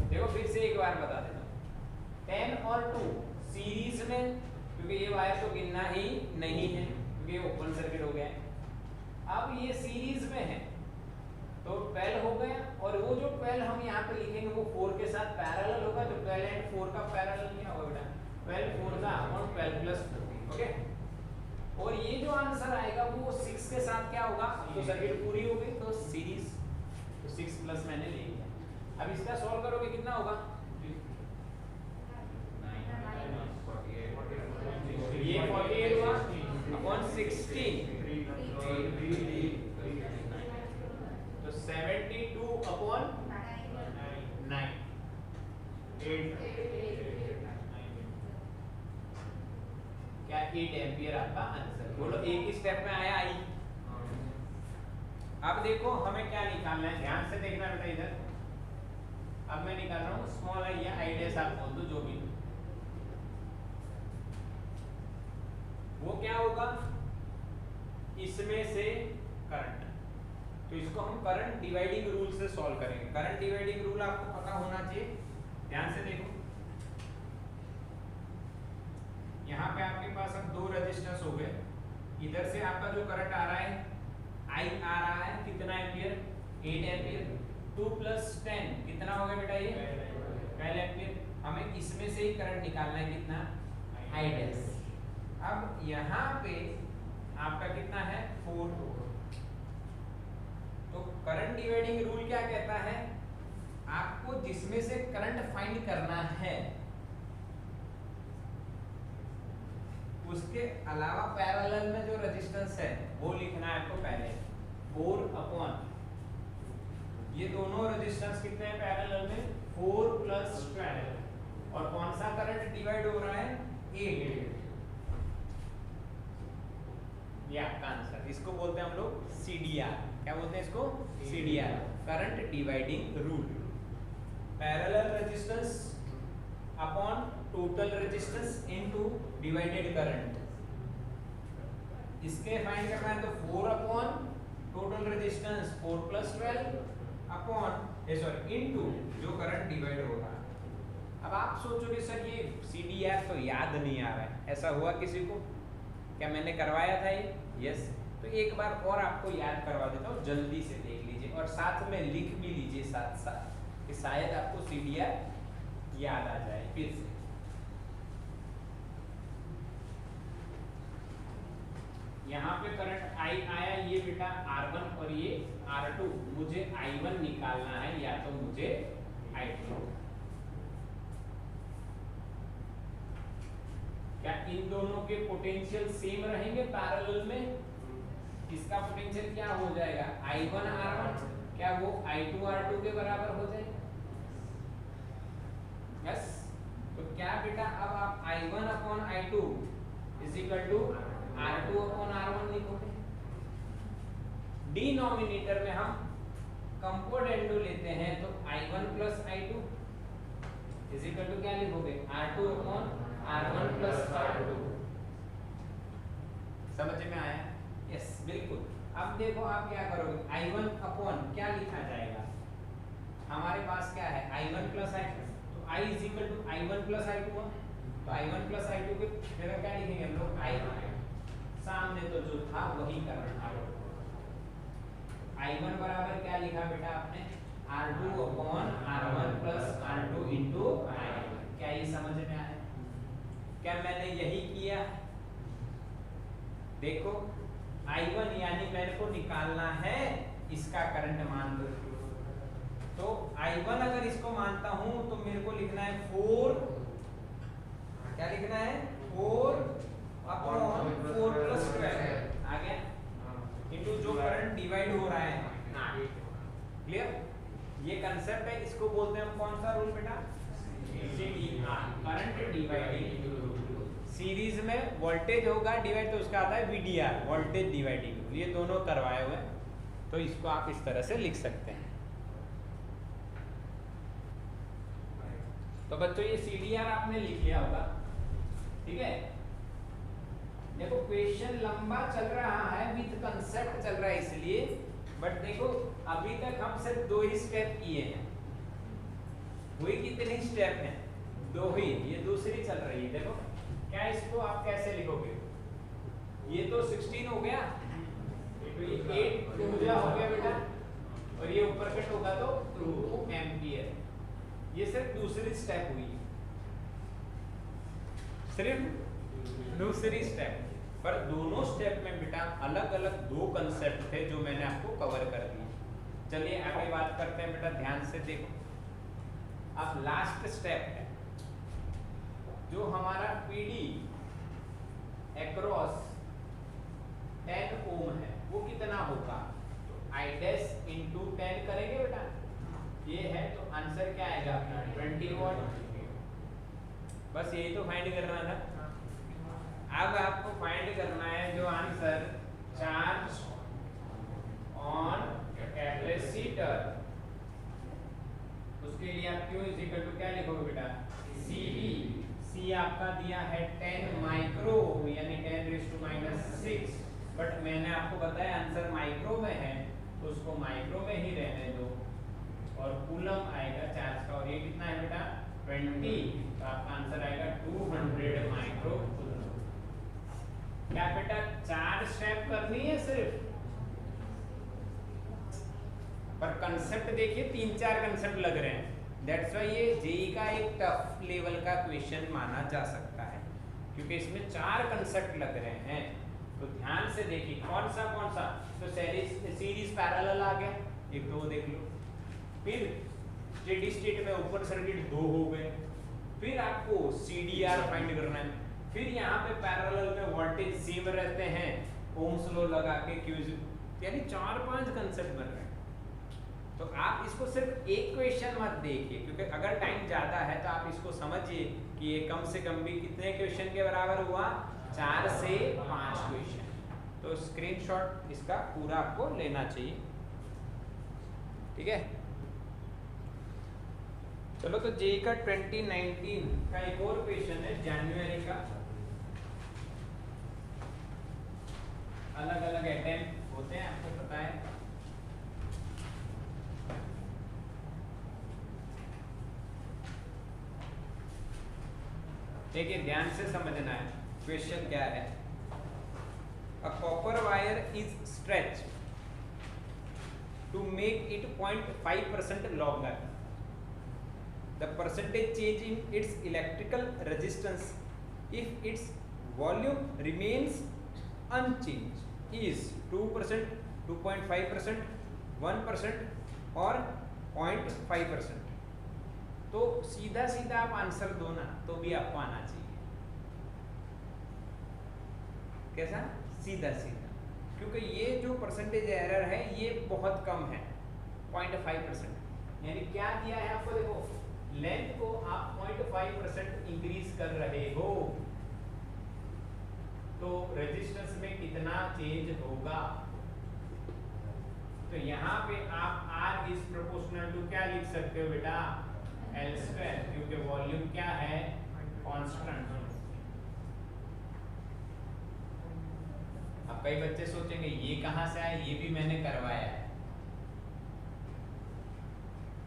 देखो फिर से एक बार बता देता हूँ। 10 और 2 सीरीज में, क्योंकि ये वायर तो गिनना ही नहीं है, क्योंकि ये ओपन सर्किट हो गया है। अब ये सीरीज में है तो 12 हो गया, और वो जो 12 हम यहाँ पे लिखेंगे वो 4 के साथ पैरेलल होगा, तो 12 एंड 4 का पैरेलल क्या होगा बेटा, 12 4 जा अपॉन 12 प्लस 14, ओके। और ये जो आंसर आएगा वो 6 के साथ क्या होगा, तो सर्किट पूरी हो गई, तो सीरीज, तो 6 प्लस मैंने ले लिया। अब इसका सॉल्व करोगे कितना होगा, ये 48 हुआ अपॉन 16, तो 72 अपॉन 9, 8 क्या 8 एम्पियर आपका आंसर। बोलो एक ही स्टेप में आया आई। अब देखो हमें क्या निकालना है, ध्यान से देखना बेटा इधर। अब मैं निकाल रहा हूँ स्मॉल आई या आई डैश आप बोल दो जो भी, वो क्या होगा, इसमें से करंट, तो इसको हम करंट डिवाइडिंग रूल से सॉल्व करेंगे। करंट डिवाइडिंग रूल आपको पता होना चाहिए, ध्यान से देखो। यहाँ पे आपके पास अब दो रेजिस्टेंस हो गए, इधर से आपका जो करंट आ रहा है आई आ रहा है कितना एम्पियर, 8 एम्पियर, 2 प्लस 10 कितना हो गया बेटा ये 12 एम्पियर। हमें इसमें से ही करंट निकालना है कितना, आई डैश। अब यहाँ पे आपका कितना है 4, तो करंट डिवाइडिंग रूल क्या कहता है, आपको जिसमें से करंट फाइंड करना है उसके अलावा पैरेलल में जो रेजिस्टेंस है वो लिखना है आपको पहले, 4 अपॉन ये दोनों रेजिस्टेंस कितने हैं पैरेलल में, 4 प्लस 12, और कौन सा करंट डिवाइड हो रहा है 8, ये आपका आंसर। इसको बोलते हैं हम लोग सीडीआर, क्या बोलते हैं इसको, CDR, current dividing rule. Parallel resistance upon total resistance into divided current, इसके फाइंड करना है तो 4 upon total resistance 4 plus 12 upon into जो करंट डिवाइड हो रहा है। अब आप सोचोगे सर ये सीडीआर तो याद नहीं आ रहा है, ऐसा हुआ किसी को, क्या मैंने करवाया था ये, यस। तो एक बार और आपको याद करवा देता हूँ, जल्दी से देख लीजिए और साथ में लिख भी लीजिए साथ साथ, कि शायद आपको सीडीआर याद आ जाए फिर से। यहाँ पे करंट आई आया, ये बेटा R1 और ये R2, मुझे I1 निकालना है या तो मुझे I2। क्या इन दोनों के पोटेंशियल सेम रहेंगे पैरेलल में, इसका पोटेंशियल क्या हो जाएगा I1 R1, क्या वो I2 R2 के बराबर हो जाएगा, यस। तो क्या बेटा अब आप I1 upon I2 is equal to R2 upon R1 लिखोगे। डिनोमिनेटर में हम कंपोनेंट लेते हैं तो I1 plus I2 is equal to क्या लिखोगे, R2 upon R1 plus R2। समझ में आया, यस बिल्कुल। अब देखो आप क्या करोगे, I1 अपॉन क्या लिखा जाएगा, हमारे पास क्या है I1 प्लस I2, तो I is equal to I1 plus I2, तो I1 प्लस I2 के जगह क्या लिखेंगे हम लोग, I सामने तो जो था वही करना है। I1 बराबर क्या लिखा बेटा आपने, R2 upon R1 plus R2 into I1। क्या ये समझ में आया, क्या मैंने यही किया, देखो I1 यानी मेरे को निकालना है इसका करंट मान लो, तो I1 अगर इसको मानता हूं तो मेरे को लिखना है 4, क्या लिखना है 4 अपॉन 4 प्लस 12 आ गया, इनटू जो करंट डिवाइड हो रहा है, क्लियर। ये कंसेप्ट है, इसको बोलते हैं हम कौन सा रूल बेटा, CDR, current dividing rule. Series में वोल्टेज होगा डिवाइड तो उसका आता है वीडीआर, वोल्टेज डिवाइडिंग रूल, ये दोनों करवाए हुए, तो इसको आप इस तरह से लिख सकते हैं। तो बच्चों ये सीडीआर आपने लिख लिया होगा, ठीक है। देखो क्वेश्चन लंबा चल रहा है, विद कंसेप्ट चल रहा है इसलिए, बट देखो अभी तक हम सिर्फ 2 ही स्टेप किए हैं, हुई कितने स्टेप हैं, 2 ही, ये दूसरी चल रही है। देखो क्या इसको आप कैसे लिखोगे, ये तो 16 हो गया, तो ये 8 2 जा हो गया बेटा, और ये ऊपर कट होगा तो 2 एम्पियर। ये सिर्फ दूसरी स्टेप हुई, सिर्फ दूसरी स्टेप, पर दोनों स्टेप में बेटा अलग अलग दो कंसेप्ट थे जो मैंने आपको कवर कर दिए। चलिए आगे बात करते हैं बेटा, ध्यान से देखो। अब लास्ट स्टेप है जो हमारा पीडी अक्रॉस 10 ओम है, वो कितना होगा? तो आई डैश इंटू 10 करेंगे बेटा, ये है तो आंसर क्या आएगा अपना 20 वॉट। बस यही तो फाइंड करना था। अब आपको फाइंड करना है जो आंसर चार्ज ऑन कैपेसिटर, उसके लिए आप क्यू इज इक्वल टू क्या लिखोगे बेटा? सीवी। सी आपका दिया है 10 माइक्रो यानी 10⁻⁻⁶, बट मैंने आपको बताया आंसर माइक्रो में है तो उसको माइक्रो में ही रहने दो, और कूलम आएगा चार्ज का, और ये कितना है बेटा 20, तो आपका आंसर आएगा 200 माइक्रो कूलम। क्या बेटा 4 स्टेप करनी है सिर्फ, पर कंसेप्ट देखिए 3-4 कंसेप्ट लग रहे हैं। दैट्स वाई ये जेई का एक टफ लेवल का क्वेश्चन माना जा सकता है, क्योंकि इसमें 4 कंसेप्ट लग रहे हैं। तो ध्यान से देखिए कौन सा तो सीरीज पैरेलल आ गया, एक तो देख लो। फिर स्टेडी स्टेट में ओपन सर्किट 2 हो गए, फिर आपको सीडीआर फाइंड करना है, फिर यहाँ पे पैरेलल में वोल्टेज सेम रहते हैं, ओम्स लॉ लगा के क्यूज, यानी 4-5 कंसेप्ट बन रहे हैं। तो आप इसको सिर्फ एक क्वेश्चन मत देखिए, क्योंकि अगर टाइम ज़्यादा है तो आप इसको समझिए कि ये कम से कम भी कितने क्वेश्चन के बराबर हुआ, 4 से 5 क्वेश्चन। तो स्क्रीनशॉट इसका पूरा आपको लेना चाहिए, ठीक है। चलो तो जेई का 2019 का एक और क्वेश्चन है, जनवरी का। अलग अलग अटेम्प्ट होते हैं, आपको पता है। देखिए ध्यान से समझना है क्वेश्चन क्या है। A copper wire is stretch to make it 0.5% longer. The percentage change in its electrical resistance if its volume remains unchanged is 2%, 2.5%, 1% और 0.5%। तो सीधा सीधा आप आंसर दो ना तो भी आपको आना चाहिए। कैसा? सीधा सीधा, क्योंकि ये जो परसेंटेज एरर है ये बहुत कम है, 0.5%। यानी क्या दिया है आपको, देखो लेंथ को आप 0.5% इंक्रीज कर रहे हो तो रेजिस्टेंस में कितना चेंज होगा। तो यहाँ पे आप R इज प्रोपोर्शनल टू क्या लिख सकते हो बेटा, L², क्योंकि वॉल्यूम क्या है, कांस्टेंट। अब कई बच्चे सोचेंगे ये कहाँ से आया, ये भी मैंने करवाया है,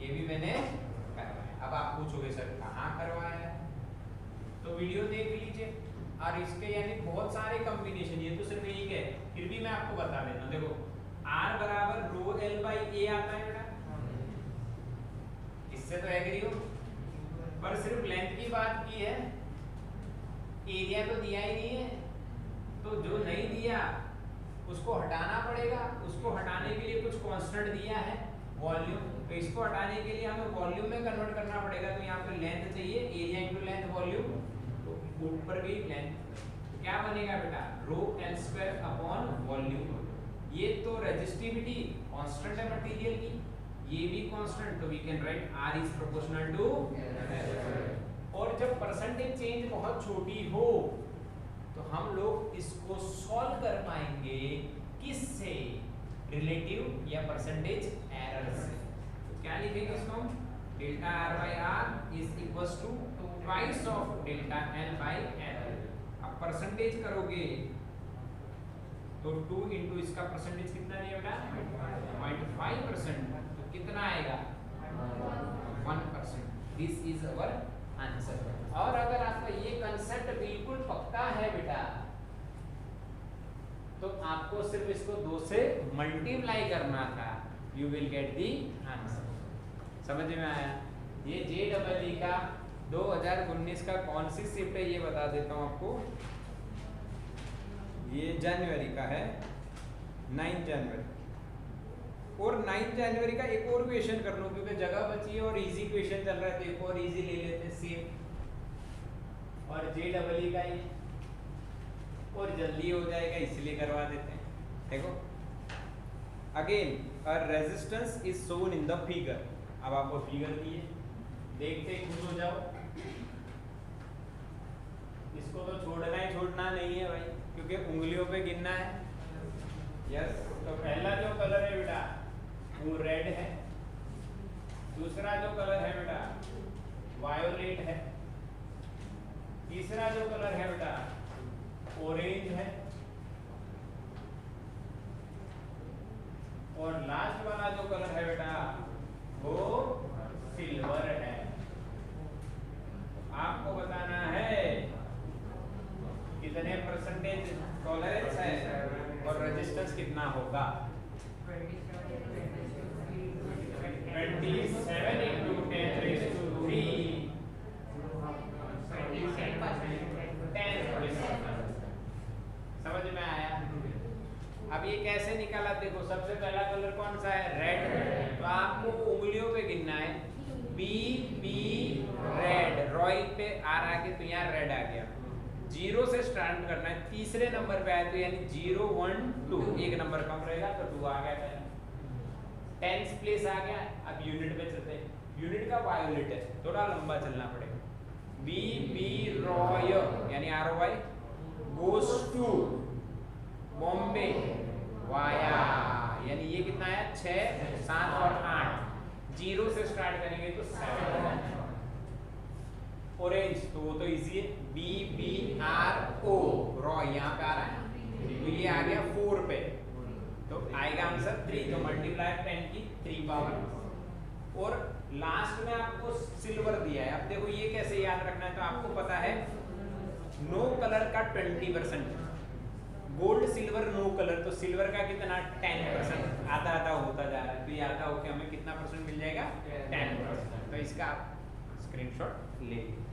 ये भी मैंने करवाया। अब आप पूछोगे सर कहाँ करवाया है, तो वीडियो देख लीजिए। और इसके यानी बहुत सारे कॉम्बिनेशन, ये तो सिर्फ एक है, फिर भी मैं आपको बता देता हूँ। देखो R बराबर ρL/A आता है बेटा, इससे तो एग्री हो, पर सिर्फ लेंथ की बात की है, एरिया तो दिया ही नहीं है। तो जो नहीं दिया उसको हटाना पड़ेगा, उसको हटाने के लिए कुछ कांस्टेंट दिया है वॉल्यूम, तो इसको हटाने के लिए हमें वॉल्यूम में कन्वर्ट करना पड़ेगा। तो यहाँ पे लेंथ चाहिए, एरिया इनटू लेंथ वॉल्यूम, तो ऊपर भी लेंथ, तो क्या बनेगा बेटा ρL² अपॉन वॉल्यूम। ये तो रेजिस्टिविटी कांस्टेंट है मटेरियल की, ये भी कांस्टेंट, तो we can write R is proportional to. और जब परसेंटेज चेंज बहुत छोटी हो तो हम लोग इसको सॉल्व कर पाएंगे किससे, रिलेटिव या परसेंटेज एरर से। तो क्या लिखेंगे इसको हम, delta R/R is equals to twice of delta L/L। अब परसेंटेज करोगे तो 2 इंटू इसका परसेंटेज कितना नहीं बेटा 0.5%, तो कितना आएगा 1%। This is our answer. और अगर आपका ये कंसेप्ट बिल्कुल पक्का है बेटा तो आपको सिर्फ इसको 2 से मल्टीप्लाई करना था, you will get the answer. समझ में आया? ये JEE का 2019 का कौन सी शिफ्ट है ये बता देता हूँ आपको। ये जनवरी का है, 9 जनवरी। और 9 जनवरी का एक और क्वेश्चन कर लो क्योंकि जगह बची है और इजी क्वेश्चन चल रहा है, तो एक और इजी ले लेते हैं सेम। और JEE का ये और जल्दी हो जाएगा इसलिए करवा देते हैं। देखो again a resistance is shown in the figure. अब आपको फिगर दिए, देखते ही खुश हो जाओ। इसको तो छोड़ना नहीं है भाई, क्योंकि उंगलियों पे गिनना है। यस, तो पहला जो कलर है बेटा वो रेड है, दूसरा जो कलर है बेटा वायोलेट है, तीसरा जो कलर है बेटा ऑरेंज है, और लास्ट वाला जो कलर है बेटा वो सिल्वर है। आपको बताना है कितने परसेंटेज टॉलरेंस है और रेजिस्टेंस कितना होगा। 27 into 10 raised to 3 10। समझ में आया? अब ये कैसे निकाला देखो, सबसे पहला कलर कौन सा है? रेड। तो आपको उंगलियों पे गिनना है, बी बी रेड, रॉयल पे आर आ गया तो यहाँ रेड आ गया। 0 से स्टार्ट करना है, तीसरे नंबर पे आए तो यानी 0 1 2, एक नंबर कम रहेगा तो 2 आ गया। 10th प्लेस आ गया। अब यूनिट पे चलते हैं, यूनिट का वायोलेट है, थोड़ा लंबा चलना पड़ेगा। बी बी रॉय यानी ROY goes to Bombay via, यानी ये कितना है 6 7 और 8। 0 से स्टार्ट करेंगे तो 7। ऑरेंज तो वो तो इजी है, BBRO रॉ यहाँ पे आ रहा है तो ये आ गया 4 पे, तो आएगा आंसर 3। तो मल्टीप्लाई 10 की 3 पावर। और लास्ट में आपको सिल्वर दिया है। अब देखो ये कैसे याद रखना है, तो आपको पता है नो कलर का 20%, गोल्ड सिल्वर नो कलर, तो सिल्वर का कितना 10%, आधा आधा होता जा रहा है, तो ये आधा होके हमें कितना परसेंट मिल जाएगा 10%। तो इसका आप स्क्रीनशॉट ले लीजिए।